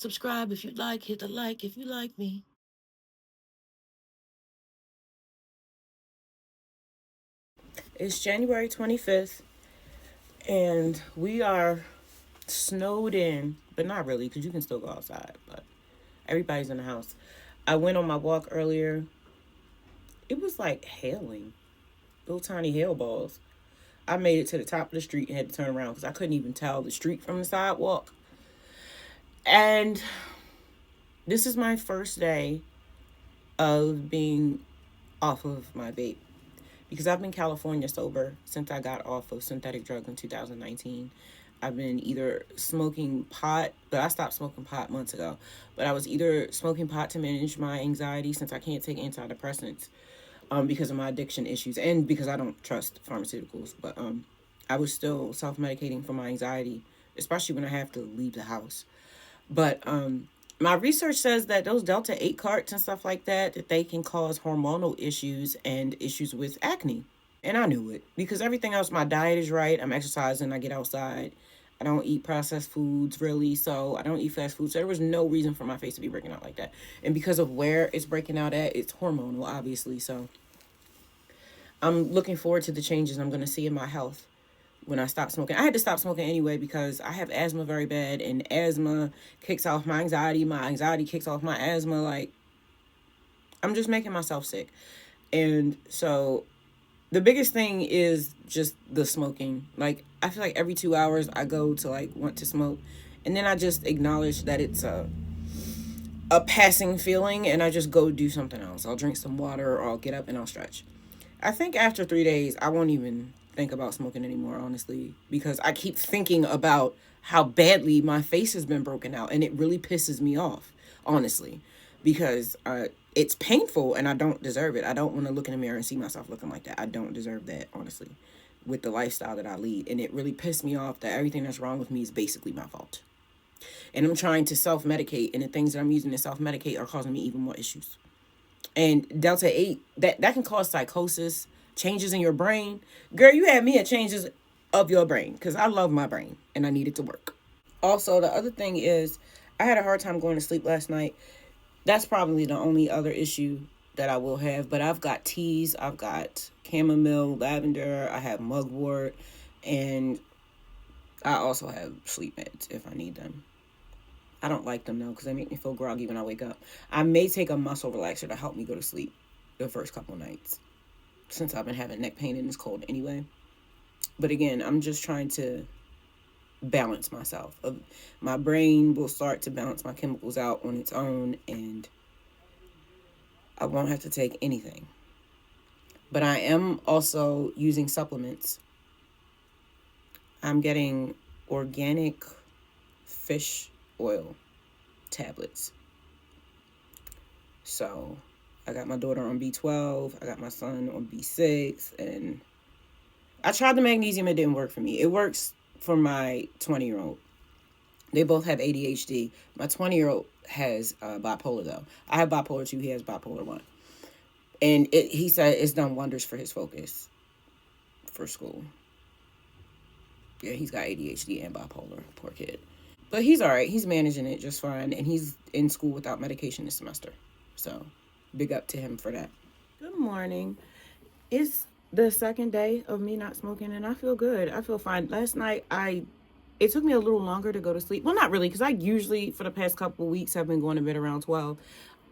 Subscribe if you like. Hit the like if you like me. It's January 25th, and we are snowed in, but not really because you can still go outside, but everybody's in the house. I went on my walk earlier. It was like hailing, little tiny hail balls. I made it to the top of the street and had to turn around because I couldn't even tell the street from the sidewalk. And this is my first day of being off of my vape because I've been California sober since I got off of synthetic drugs in 2019. I've been either smoking pot, but I stopped smoking pot months ago. But I was either smoking pot to manage my anxiety since I can't take antidepressants because of my addiction issues and because I don't trust pharmaceuticals. But I was still self-medicating for my anxiety, especially when I have to leave the house. But my research says that those Delta 8 carts and stuff like that they can cause hormonal issues and issues with acne. And I knew it because everything else, my diet is right. I'm exercising, I get outside. I don't eat processed foods really, so I don't eat fast food. So there was no reason for my face to be breaking out like that. And because of where it's breaking out at, it's hormonal, obviously. So I'm looking forward to the changes I'm going to see in my health when I stop smoking. I had to stop smoking anyway because I have asthma very bad, and asthma kicks off my anxiety. My anxiety kicks off my asthma. Like, I'm just making myself sick. And so the biggest thing is just the smoking. Like, I feel like every 2 hours I go to like want to smoke, and then I just acknowledge that it's a passing feeling, and I just go do something else. I'll drink some water, or I'll get up and I'll stretch. I think after 3 days I won't even think about smoking anymore, honestly, because I keep thinking about how badly my face has been broken out, and it really pisses me off, honestly, because it's painful and I don't deserve it. I don't want to look in the mirror and see myself looking like that. I don't deserve that, honestly, with the lifestyle that I lead. And it really pissed me off that everything that's wrong with me is basically my fault. And I'm trying to self-medicate, and the things that I'm using to self-medicate are causing me even more issues. And Delta 8, that can cause psychosis, changes in your brain. Girl, you had me at changes of your brain because I love my brain and I need it to work. Also, the other thing is I had a hard time going to sleep last night. That's probably the only other issue that I will have. But I've got teas, I've got chamomile, lavender, I have mugwort, and I also have sleep meds if I need them. I don't like them though because they make me feel groggy when I wake up. I may take a muscle relaxer to help me go to sleep the first couple nights since I've been having neck pain and it's cold anyway. But again, I'm just trying to balance myself. My brain will start to balance my chemicals out on its own, and I won't have to take anything. But I am also using supplements. I'm getting organic fish oil tablets. So I got my daughter on B12, I got my son on B6, and I tried the magnesium. It didn't work for me. It works for my 20-year-old. They both have ADHD. My 20-year-old has bipolar though. I have bipolar 2, he has bipolar 1. And he said it's done wonders for his focus for school. Yeah, he's got ADHD and bipolar, poor kid. But he's all right. He's managing it just fine. And he's in school without medication this semester. So big up to him for that. Good morning. It's the second day of me not smoking, and I feel good. I feel fine. Last night, it took me a little longer to go to sleep. Well, not really, because I usually, for the past couple of weeks, have been going to bed around 12.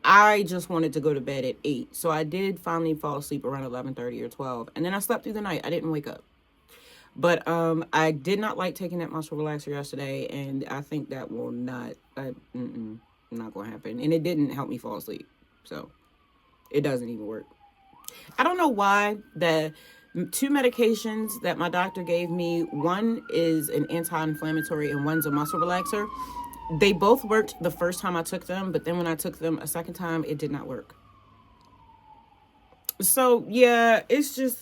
I just wanted to go to bed at 8. So I did finally fall asleep around 11:30 or 12. And then I slept through the night. I didn't wake up. But I did not like taking that muscle relaxer yesterday, and I think that will not going to happen. And it didn't help me fall asleep. So it doesn't even work. I don't know why the 2 medications that my doctor gave me, one is an anti-inflammatory and one's a muscle relaxer. They both worked the first time I took them, but then when I took them a second time, it did not work. So, yeah, it's just,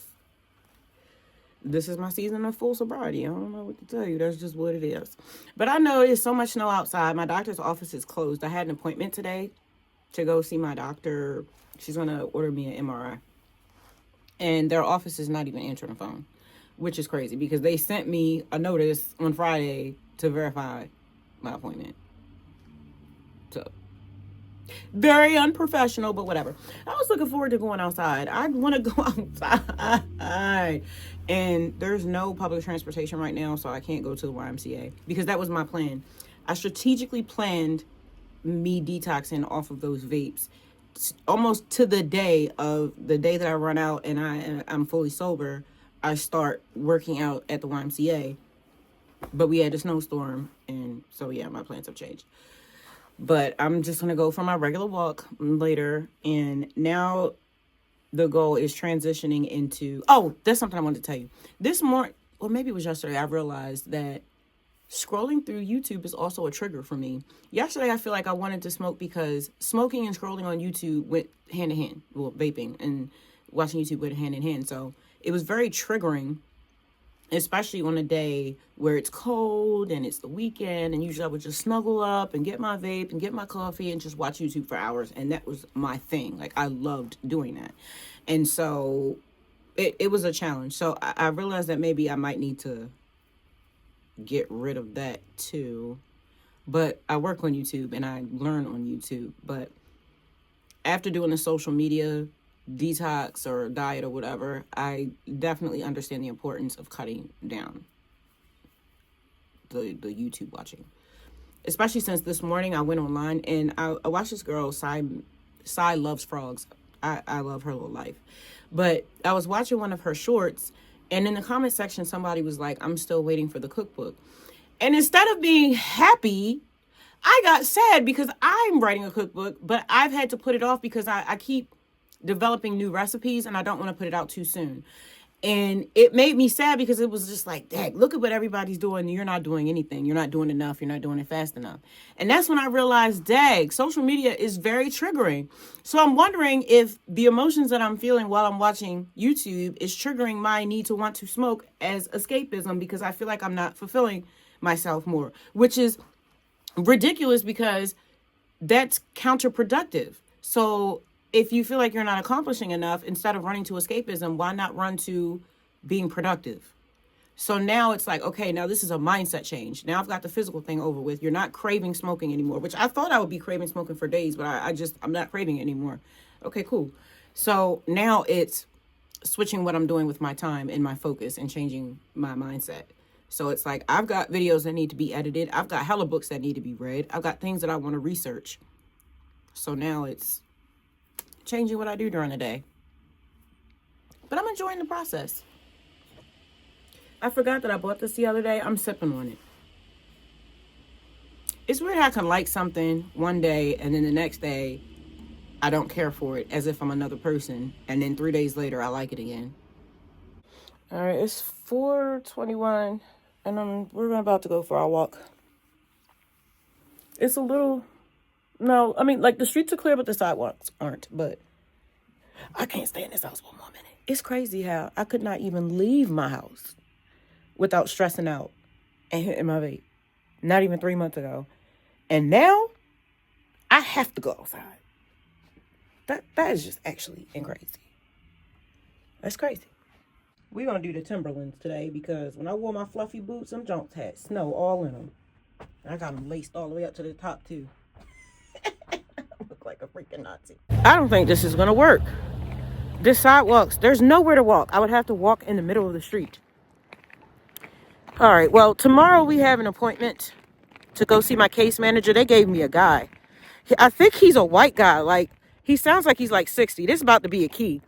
this is my season of full sobriety. I don't know what to tell you. That's just what it is. But I know there's so much snow outside. My doctor's office is closed. I had an appointment today to go see my doctor. She's going to order me an MRI. And their office is not even answering the phone, which is crazy because they sent me a notice on Friday to verify my appointment. So very unprofessional, but whatever. I was looking forward to going outside. I want to go outside. And there's no public transportation right now, so I can't go to the YMCA because that was my plan. I strategically planned me detoxing off of those vapes almost to the day that I run out and I'm fully sober. I start working out at the YMCA, but we had a snowstorm, and so yeah, my plans have changed. But I'm just gonna go for my regular walk later, and now the goal is transitioning into. Oh, that's something I wanted to tell you. This morning, or maybe it was yesterday, I realized that scrolling through YouTube is also a trigger for me. Yesterday, I feel like I wanted to smoke because smoking and scrolling on YouTube went hand in hand. Well, vaping and watching YouTube went hand in hand. So it was very triggering, especially on a day where it's cold and it's the weekend. And usually I would just snuggle up and get my vape and get my coffee and just watch YouTube for hours. And that was my thing. Like, I loved doing that. And so it was a challenge. So I realized that maybe I might need to get rid of that too. But I work on YouTube and I learn on YouTube. But after doing the social media detox or diet or whatever, I definitely understand the importance of cutting down the YouTube watching. Especially since this morning I went online and I watched this girl, Sai Loves Frogs. I love her little life. But I was watching one of her shorts, and in the comment section, somebody was like, I'm still waiting for the cookbook. And instead of being happy, I got sad because I'm writing a cookbook, but I've had to put it off because I keep developing new recipes and I don't want to put it out too soon. And it made me sad because it was just like, dang, look at what everybody's doing. You're not doing anything. You're not doing enough. You're not doing it fast enough. And that's when I realized, dang, social media is very triggering. So I'm wondering if the emotions that I'm feeling while I'm watching YouTube is triggering my need to want to smoke as escapism because I feel like I'm not fulfilling myself more, which is ridiculous because that's counterproductive. So if you feel like you're not accomplishing enough, instead of running to escapism, why not run to being productive? So now it's like, okay, now this is a mindset change. Now I've got the physical thing over with. You're not craving smoking anymore, which I thought I would be craving smoking for days, but I'm not craving it anymore. Okay, cool. So now it's switching what I'm doing with my time and my focus and changing my mindset. So it's like, I've got videos that need to be edited. I've got hella books that need to be read. I've got things that I want to research. So now it's changing what I do during the day. But I'm enjoying the process. I forgot that I bought this the other day. I'm sipping on it. It's weird how I can like something one day and then the next day I don't care for it as if I'm another person. And then 3 days later I like it again. All right, it's 4:21 and we're about to go for our walk. It's a little... No, I mean, like, the streets are clear, but the sidewalks aren't. But I can't stay in this house one more minute. It's crazy how I could not even leave my house without stressing out and hitting my vape. Not even 3 months ago. And now, I have to go outside. That is just actually crazy. That's crazy. We're going to do the Timberlands today because when I wore my fluffy boots, them jonks had snow all in them. I got them laced all the way up to the top, too. Look like a freaking Nazi. I don't think this is gonna work. This sidewalks, there's nowhere to walk. I would have to walk in the middle of the street. All right, well, tomorrow we have an appointment to go see my case manager. They gave me a guy. I think he's a white guy. Like, he sounds like he's like 60. This is about to be a key.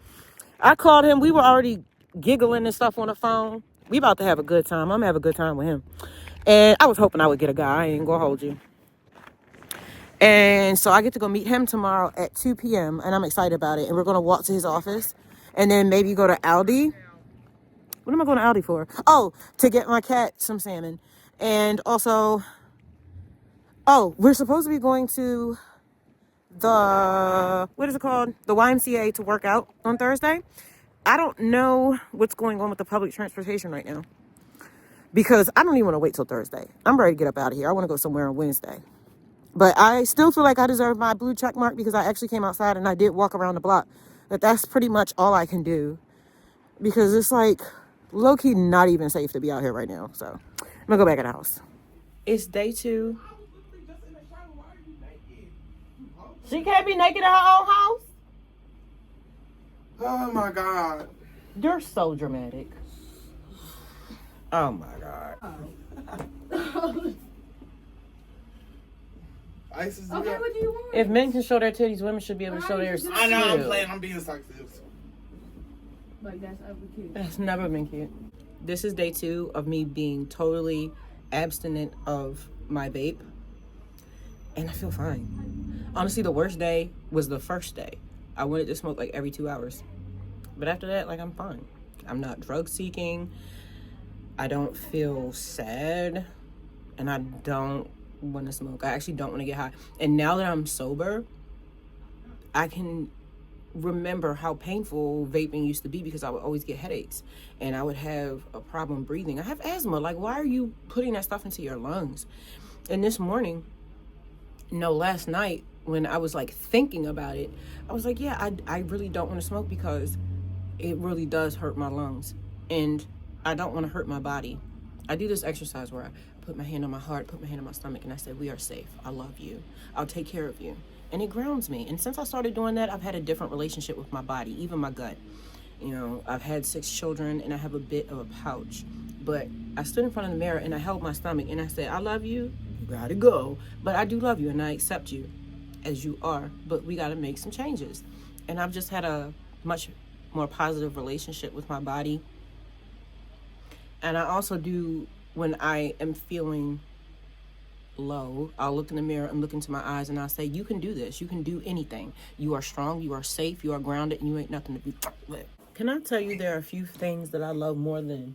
I called him. We were already giggling and stuff on the phone. We about to have a good time. I'm gonna have a good time with him. And I was hoping I would get a guy. I ain't gonna hold you. And so I get to go meet him tomorrow at 2 p.m. and I'm excited about it. And we're going to walk to his office and then maybe go to Aldi. What am I going to Aldi for? Oh, to get my cat some salmon. And also, we're supposed to be going to what is it called? The YMCA to work out on Thursday. I don't know what's going on with the public transportation right now because I don't even want to wait till Thursday. I'm ready to get up out of here. I want to go somewhere on Wednesday. But I still feel like I deserve my blue check mark because I actually came outside and I did walk around the block. But that's pretty much all I can do. Because it's like low-key not even safe to be out here right now. So I'm going to go back in the house. It's day 2. She can't be naked in her own house? Oh my God. You're so dramatic. Oh my God. Isis, Okay, what do you want? If men can show their titties, women should be able to show theirs too. I know, I'm playing. I'm being sexist. Like, that's ever cute. That's never been cute. This is day 2 of me being totally abstinent of my vape. And I feel fine. Honestly, the worst day was the first day. I wanted to smoke like every 2 hours. But after that, like, I'm fine. I'm not drug seeking. I don't feel sad. And I don't want to smoke. I actually don't want to get high. And now that I'm sober, I can remember how painful vaping used to be because I would always get headaches and I would have a problem breathing. I have asthma. Like, why are you putting that stuff into your lungs? And this morning, last night when I was like thinking about it, I was like, yeah, I really don't want to smoke because it really does hurt my lungs and I don't want to hurt my body. I do this exercise where I put my hand on my heart, put my hand on my stomach, and I say, we are safe. I love you. I'll take care of you. And it grounds me. And since I started doing that, I've had a different relationship with my body, even my gut. I've had 6 children and I have a bit of a pouch. But I stood in front of the mirror and I held my stomach and I said, I love you. You gotta go. But I do love you and I accept you as you are. But we gotta make some changes. And I've just had a much more positive relationship with my body. And I also do, when I am feeling low, I'll look in the mirror and look into my eyes and I'll say, you can do this. You can do anything. You are strong. You are safe. You are grounded. And you ain't nothing to be with. Can I tell you there are a few things that I love more than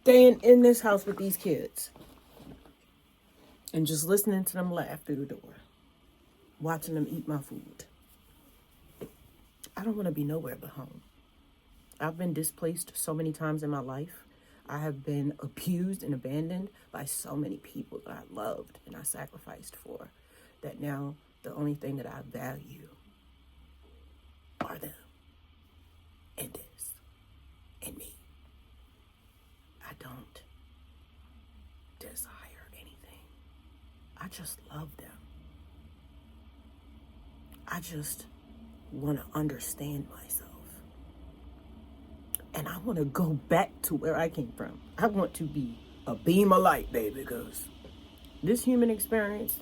staying in this house with these kids and just listening to them laugh through the door, watching them eat my food. I don't want to be nowhere but home. I've been displaced so many times in my life. I have been abused and abandoned by so many people that I loved and I sacrificed for, that now the only thing that I value are them and this and me. I don't desire anything. I just love them. I just want to understand myself. And I want to go back to where I came from. I want to be a beam of light, baby, because this human experience,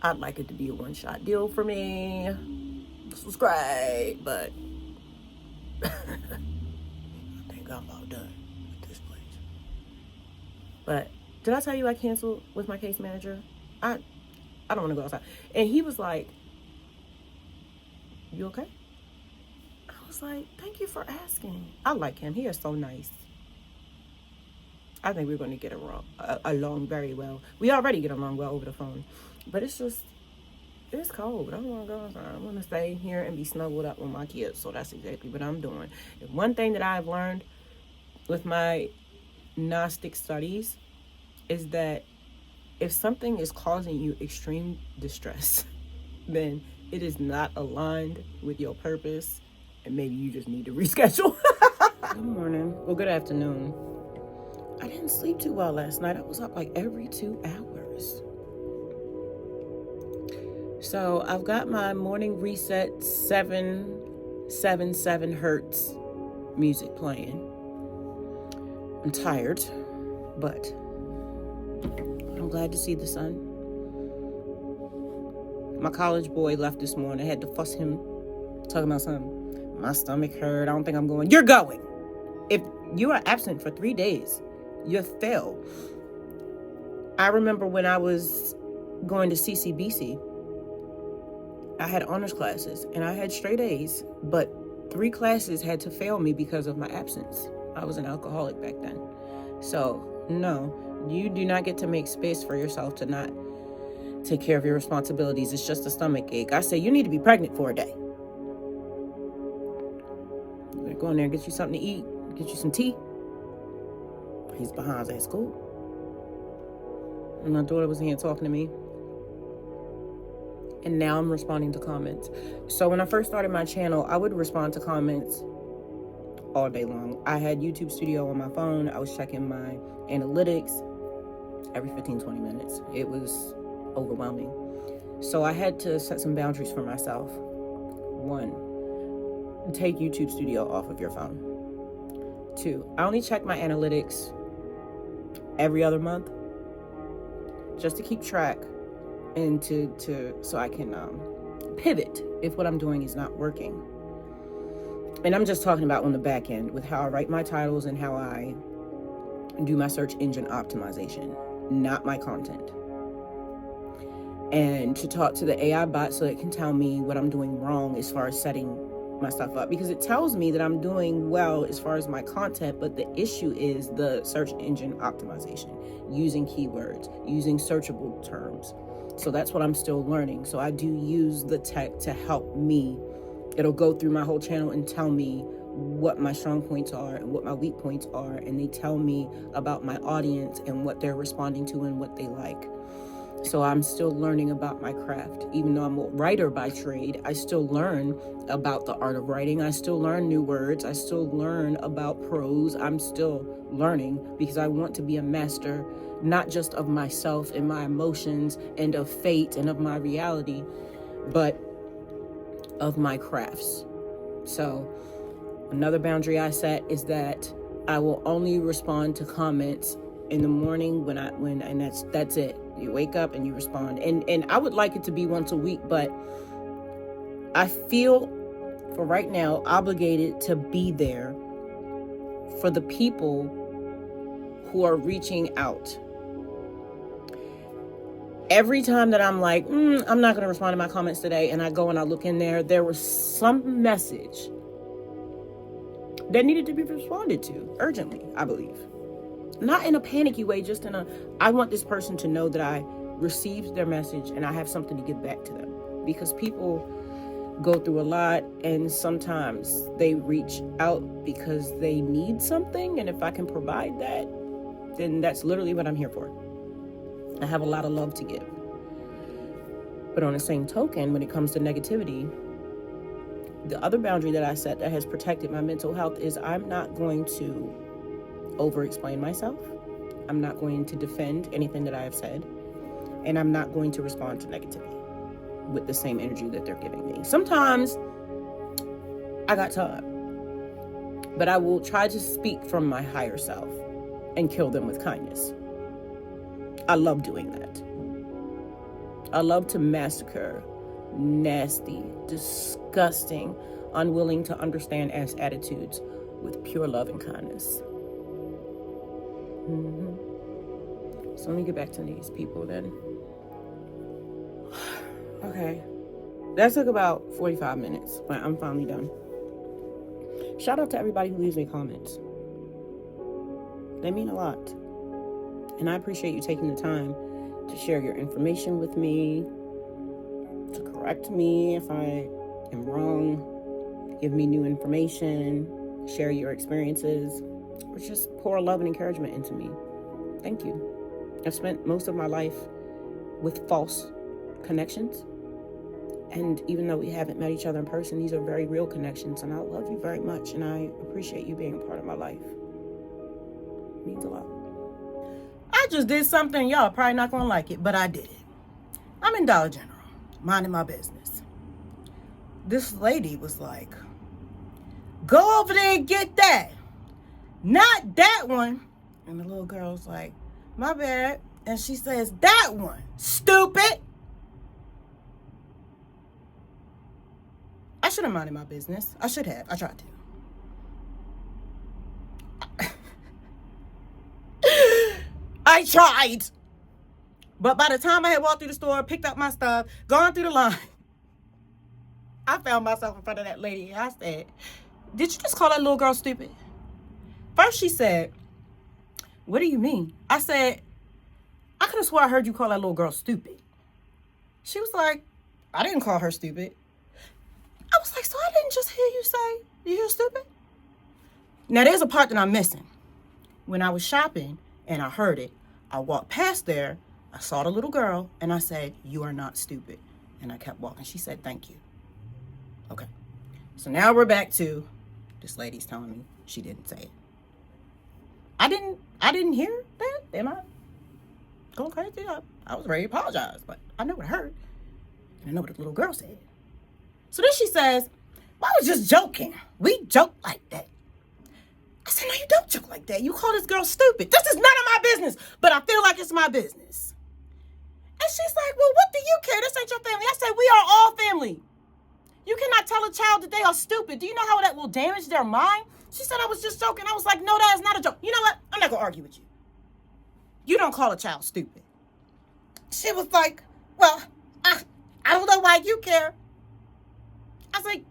I'd like it to be a one-shot deal for me. Subscribe, but I think I'm about done with this place. But did I tell you I canceled with my case manager? I don't want to go outside. And he was like, you okay? I was like, thank you for asking. I like him. He is so nice. I think we're going to get along very well. We already get along well over the phone. But it's cold. I don't want to go outside. I want to stay here and be snuggled up with my kids. So that's exactly what I'm doing. And one thing that I've learned with my Gnostic studies is that if something is causing you extreme distress, then it is not aligned with your purpose. And maybe you just need to reschedule. Good morning. Well, good afternoon. I didn't sleep too well last night. I was up like every 2 hours. So I've got my morning reset 777 hertz music playing. I'm tired, but I'm glad to see the sun. My college boy left this morning. I had to fuss him, talking about something. My stomach hurt. I don't think I'm going. You're going. If you are absent for 3 days, you fail. I remember when I was going to CCBC, I had honors classes and I had straight A's, but 3 classes had to fail me because of my absence. I was an alcoholic back then. So, no, you do not get to make space for yourself to not take care of your responsibilities. It's just a stomach ache. I say you need to be pregnant for a day. Go in there, get you something to eat, get you some tea. He's behind at school. And my daughter was in here talking to me. And now I'm responding to comments. So when I first started my channel, I would respond to comments all day long. I had YouTube Studio on my phone. I was checking my analytics every 15, 20 minutes. It was overwhelming. So I had to set some boundaries for myself. 1, take YouTube Studio off of your phone. 2, I only check my analytics every other month, just to keep track and so I can pivot if what I'm doing is not working. And I'm just talking about on the back end with how I write my titles and how I do my search engine optimization, not my content. And to talk to the AI bot so it can tell me what I'm doing wrong as far as setting my stuff up, because it tells me that I'm doing well as far as my content, but the issue is the search engine optimization, using keywords, using searchable terms. So that's what I'm still learning. So I do use the tech to help me. It'll go through my whole channel and tell me what my strong points are and what my weak points are, and they tell me about my audience and what they're responding to and what they like. So I'm still learning about my craft. Even though I'm a writer by trade, I still learn about the art of writing. I still learn new words. I still learn about prose. I'm still learning because I want to be a master, not just of myself and my emotions and of fate and of my reality, but of my crafts. So another boundary I set is that I will only respond to comments in the morning and that's it. You wake up and you respond. And I would like it to be once a week, but I feel for right now obligated to be there for the people who are reaching out. Every time that I'm like, I'm not going to respond to my comments today, and I go and I look in there was some message that needed to be responded to urgently, I believe. Not in a panicky way, just I want this person to know that I received their message and I have something to give back to them. Because people go through a lot, and sometimes they reach out because they need something, and if I can provide that, then that's literally what I'm here for. I have a lot of love to give. But on the same token, when it comes to negativity, the other boundary that I set that has protected my mental health is I'm not going to over-explain myself. I'm not going to defend anything that I have said. And I'm not going to respond to negativity with the same energy that they're giving me. Sometimes I got taught, but I will try to speak from my higher self and kill them with kindness. I love doing that. I love to massacre nasty, disgusting, unwilling to understand ass attitudes with pure love and kindness. So let me get back to these people then. Okay. That took about 45 minutes, but I'm finally done. Shout out to everybody who leaves me comments. They mean a lot. And I appreciate you taking the time to share your information with me, to correct me if I am wrong, give me new information, share your experiences, or just pour love and encouragement into me. Thank you. I've spent most of my life with false connections. And even though we haven't met each other in person, these are very real connections. And I love you very much. And I appreciate you being a part of my life. It means a lot. I just did something y'all probably not going to like it, but I did it. I'm in Dollar General, minding my business. This lady was like, go over there and get that. Not that one. And the little girl's like, my bad. And she says, that one, stupid. I should have minded my business. I should have. I tried to. I tried. But by the time I had walked through the store, picked up my stuff, gone through the line, I found myself in front of that lady. And I said, did you just call that little girl stupid? First she said, what do you mean? I said, I could have swore I heard you call that little girl stupid. She was like, I didn't call her stupid. I was like, so I didn't just hear you say you're stupid? Now there's a part that I'm missing. When I was shopping and I heard it, I walked past there, I saw the little girl, and I said, you are not stupid. And I kept walking. She said, thank you. Okay. So now we're back to this lady's telling me she didn't say it. I didn't hear that. Am I going crazy? I was ready to apologize, but I know what I heard. And I know what the little girl said. So then she says, well, I was just joking. We joke like that. I said, no, you don't joke like that. You call this girl stupid. This is none of my business, but I feel like it's my business. And she's like, well, what do you care? This ain't your family. I said, we are all family. You cannot tell a child that they are stupid. Do you know how that will damage their mind? She said, I was just joking. I was like, no, that is not a joke. You know what? I'm not going to argue with you. You don't call a child stupid. She was like, well, I don't know why you care. I was like,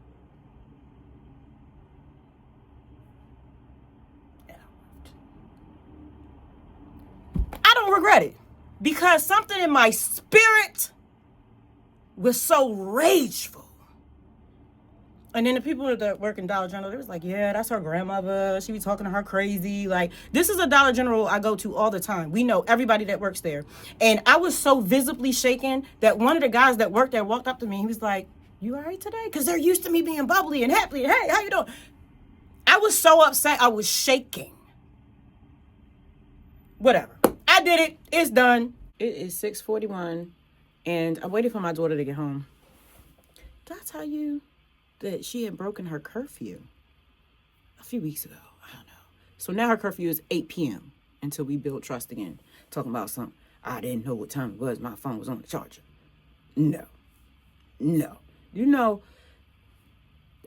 I don't regret it because something in my spirit was so rageful. And then the people that work in Dollar General, they was like, yeah, that's her grandmother. She be talking to her crazy. Like, this is a Dollar General I go to all the time. We know everybody that works there. And I was so visibly shaken that one of the guys that worked there walked up to me. He was like, you all right today? Because they're used to me being bubbly and happy. And, hey, how you doing? I was so upset. I was shaking. Whatever. I did it. It's done. It is 6:41, and I'm waiting for my daughter to get home. Did I tell you that she had broken her curfew a few weeks ago? I don't know. So now her curfew is 8 p.m. until we build trust again. Talking about something. I didn't know what time it was. My phone was on the charger. No. You know,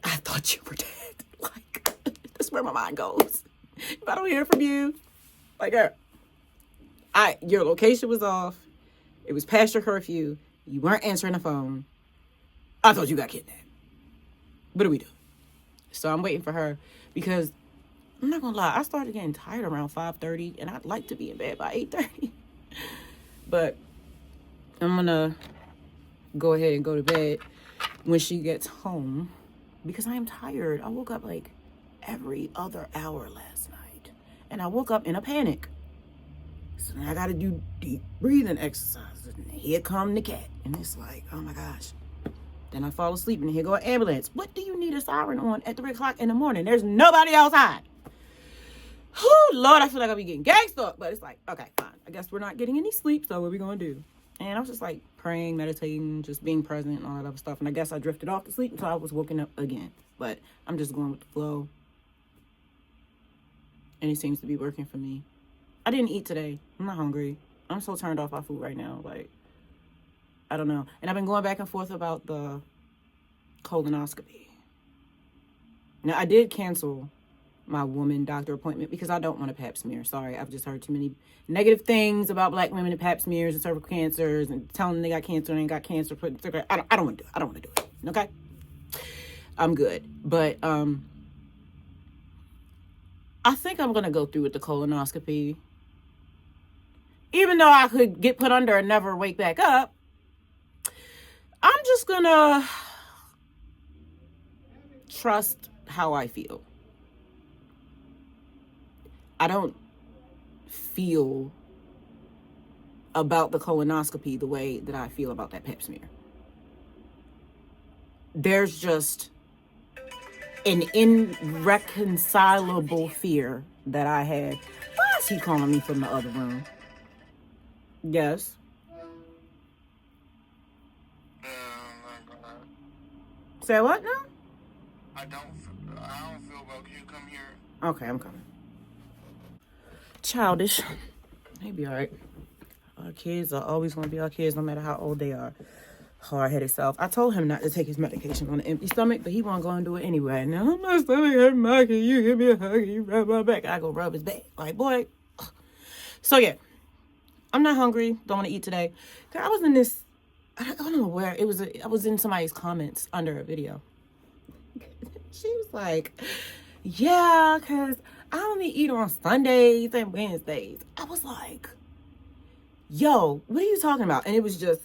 I thought you were dead. Like, that's where my mind goes. If I don't hear from you, like, your location was off. It was past your curfew. You weren't answering the phone. I thought you got kidnapped. What do we do? So I'm waiting for her because I'm not gonna lie, I started getting tired around 5:30 and I'd like to be in bed by 8:30. But I'm gonna go ahead and go to bed when she gets home because I am tired. I woke up like every other hour last night and I woke up in a panic. So then I gotta do deep breathing exercises. And here come the cat. And it's like, oh my gosh. Then I fall asleep and here go an ambulance. What do you need a siren on at 3 o'clock in the morning? There's nobody outside. Oh Lord, I feel like I'll be getting gang stalked. But it's like, okay, fine. I guess we're not getting any sleep, so what are we gonna do? And I was just like praying, meditating, just being present and all that other stuff. And I guess I drifted off to sleep until I was woken up again. But I'm just going with the flow. And it seems to be working for me. I didn't eat today. I'm not hungry. I'm so turned off by food right now. Like, I don't know. And I've been going back and forth about the colonoscopy. Now, I did cancel my woman doctor appointment because I don't want a pap smear. Sorry, I've just heard too many negative things about black women and pap smears and cervical cancers and telling them they got cancer and ain't got cancer. I don't want to do it. I don't want to do it. Okay? I'm good. But I think I'm going to go through with the colonoscopy. Even though I could get put under and never wake back up, I'm just going to trust how I feel. I don't feel about the colonoscopy the way that I feel about that pap smear. There's just an irreconcilable fear that I had. Why is he calling me from the other room? Yes. Say what now? I don't feel well. Can you come here? Okay, I'm coming. Childish. They be all right. Our kids are always going to be our kids no matter how old they are. Hard-headed self. I told him not to take his medication on an empty stomach, but he won't go and do it anyway. Now, my stomach hurt, Mike. Can you give me a hug? Can you rub my back? I go rub his back. Like, boy. So, yeah. I'm not hungry. Don't want to eat today. I was in this, I don't know where. I was in somebody's comments under a video. She was like, yeah, because I only eat on Sundays and Wednesdays. I was like, yo, what are you talking about? And it was just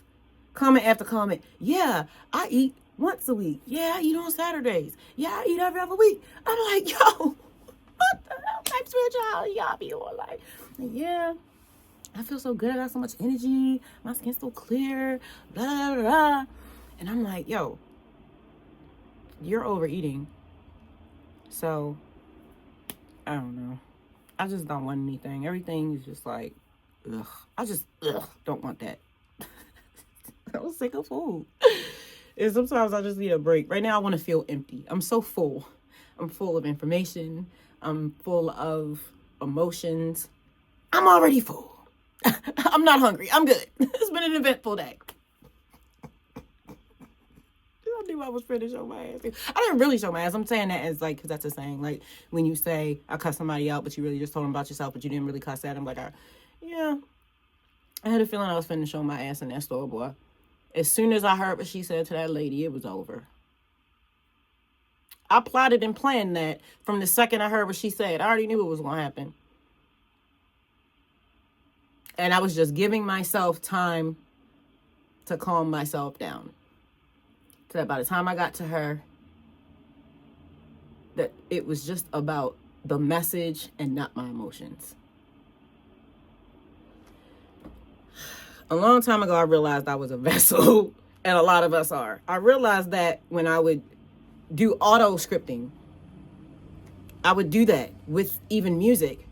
comment after comment. Yeah, I eat once a week. Yeah, I eat on Saturdays. Yeah, I eat every other week. I'm like, yo, what the hell type spirituality y'all be on? Like, yeah, I feel so good. I got so much energy. My skin's so clear. Blah, blah, blah. And I'm like, yo, you're overeating. So, I don't know. I just don't want anything. Everything is just like, ugh. I just, don't want that. I'm sick of food. And sometimes I just need a break. Right now, I want to feel empty. I'm so full. I'm full of information. I'm full of emotions. I'm already full. I'm not hungry. I'm good. It's been an eventful day. I knew I was finna show my ass. I didn't really show my ass. I'm saying that as like, because that's a saying. Like when you say, I cuss somebody out, but you really just told them about yourself, but you didn't really cuss at them. Like, yeah. I had a feeling I was finna show my ass in that store, boy. As soon as I heard what she said to that lady, it was over. I plotted and planned that from the second I heard what she said. I already knew it was going to happen. And I was just giving myself time to calm myself down. So that by the time I got to her, that it was just about the message and not my emotions. A long time ago, I realized I was a vessel, and a lot of us are. I realized that when I would do auto scripting, I would do that with even music.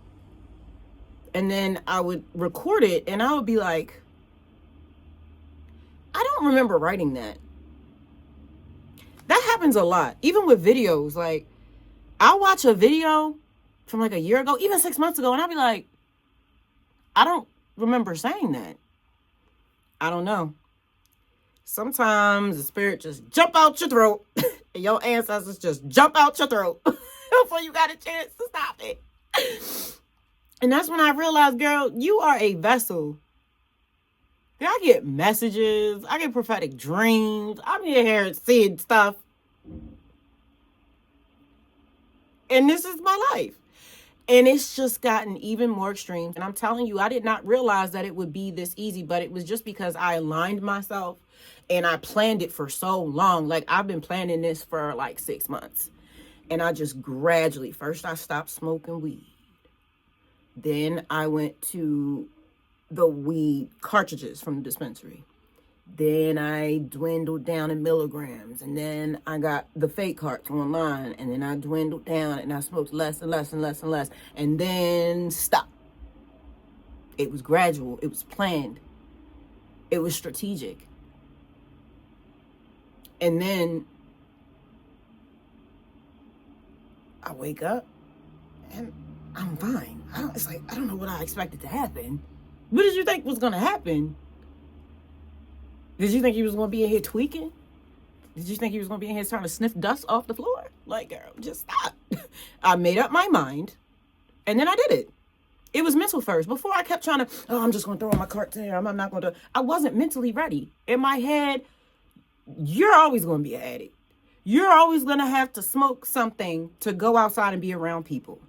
And then I would record it, and I would be like, I don't remember writing that. That happens a lot, even with videos. Like, I'll watch a video from like a year ago, even 6 months ago, and I'll be like, I don't remember saying that. I don't know. Sometimes the spirit just jump out your throat and your ancestors just jump out your throat before you got a chance to stop it. And that's when I realized, girl, you are a vessel. I get messages. I get prophetic dreams. I'm in here seeing stuff. And this is my life. And it's just gotten even more extreme. And I'm telling you, I did not realize that it would be this easy, but it was just because I aligned myself and I planned it for so long. Like, I've been planning this for like 6 months. And I just gradually, first I stopped smoking weed. Then I went to the weed cartridges from the dispensary. Then I dwindled down in milligrams. And then I got the fake carts online. And then I dwindled down and I smoked less and less and less and less. And then stop. It was gradual. It was planned. It was strategic. And then I wake up and I'm fine. I don't know what I expected to happen. What did you think was going to happen? Did you think he was going to be in here tweaking? Did you think he was going to be in here trying to sniff dust off the floor? Like, girl, just stop. I made up my mind, and then I did it. It was mental first. Before I kept trying to, I'm just going to throw on my cart there. I'm not going to. I wasn't mentally ready. In my head, you're always going to be an addict. You're always going to have to smoke something to go outside and be around people.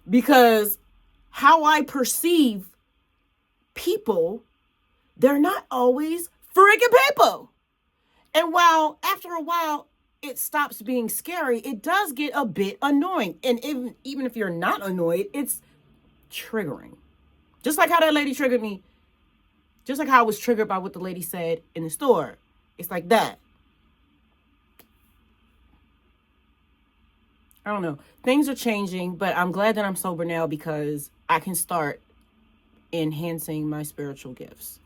Because how I perceive people, they're not always freaking people. And while after a while it stops being scary, it does get a bit annoying. And even if you're not annoyed, it's triggering. Just like how that lady triggered me. Just like how I was triggered by what the lady said in the store. It's like that. I don't know. Things are changing, but I'm glad that I'm sober now because I can start enhancing my spiritual gifts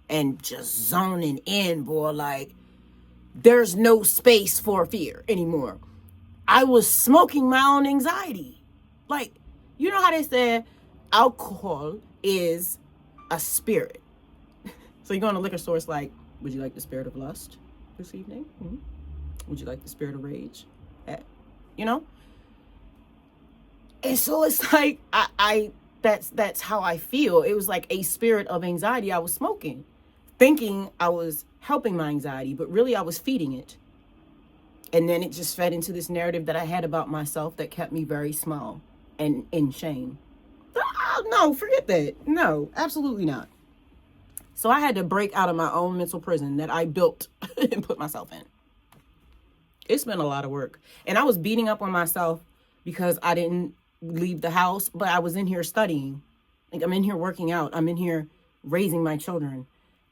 and just zoning in, boy. Like, there's no space for fear anymore. I was smoking my own anxiety. Like, you know how they said alcohol is a spirit. So you go in a liquor store, it's like, would you like the spirit of lust this evening? Mm-hmm. Would you like the spirit of rage? You know? And so it's like, that's how I feel. It was like a spirit of anxiety I was smoking, thinking I was helping my anxiety, but really I was feeding it. And then it just fed into this narrative that I had about myself that kept me very small and in shame. No, forget that. No, absolutely not. So I had to break out of my own mental prison that I built and put myself in. It's been a lot of work. And I was beating up on myself because I didn't leave the house, but I was in here studying. Like, I'm in here working out. I'm in here raising my children.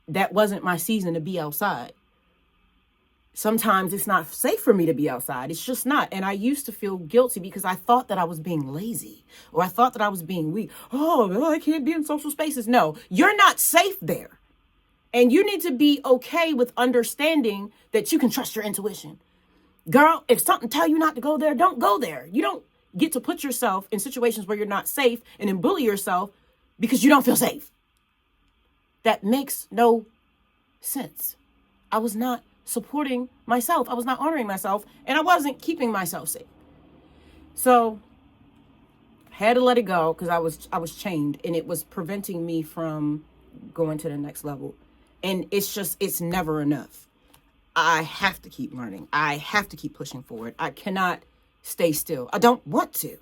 That wasn't my season to be outside. Sometimes it's not safe for me to be outside. It's just not. And I used to feel guilty because I thought that I was being lazy or I thought that I was being weak. Oh, well, I can't be in social spaces. No, you're not safe there. And you need to be okay with understanding that you can trust your intuition. Girl, if something tell you not to go there, don't go there. You don't get to put yourself in situations where you're not safe and then bully yourself because you don't feel safe. That makes no sense. I was not supporting myself. I was not honoring myself, and I wasn't keeping myself safe. So had to let it go because I was chained, and it was preventing me from going to the next level. And it's never enough. I have to keep learning. I have to keep pushing forward. I cannot stay still. I don't want to.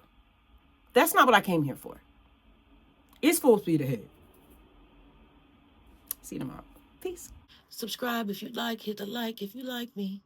That's not what I came here for. It's full speed ahead. See you tomorrow. Peace. Subscribe if you like. Hit the like if you like me.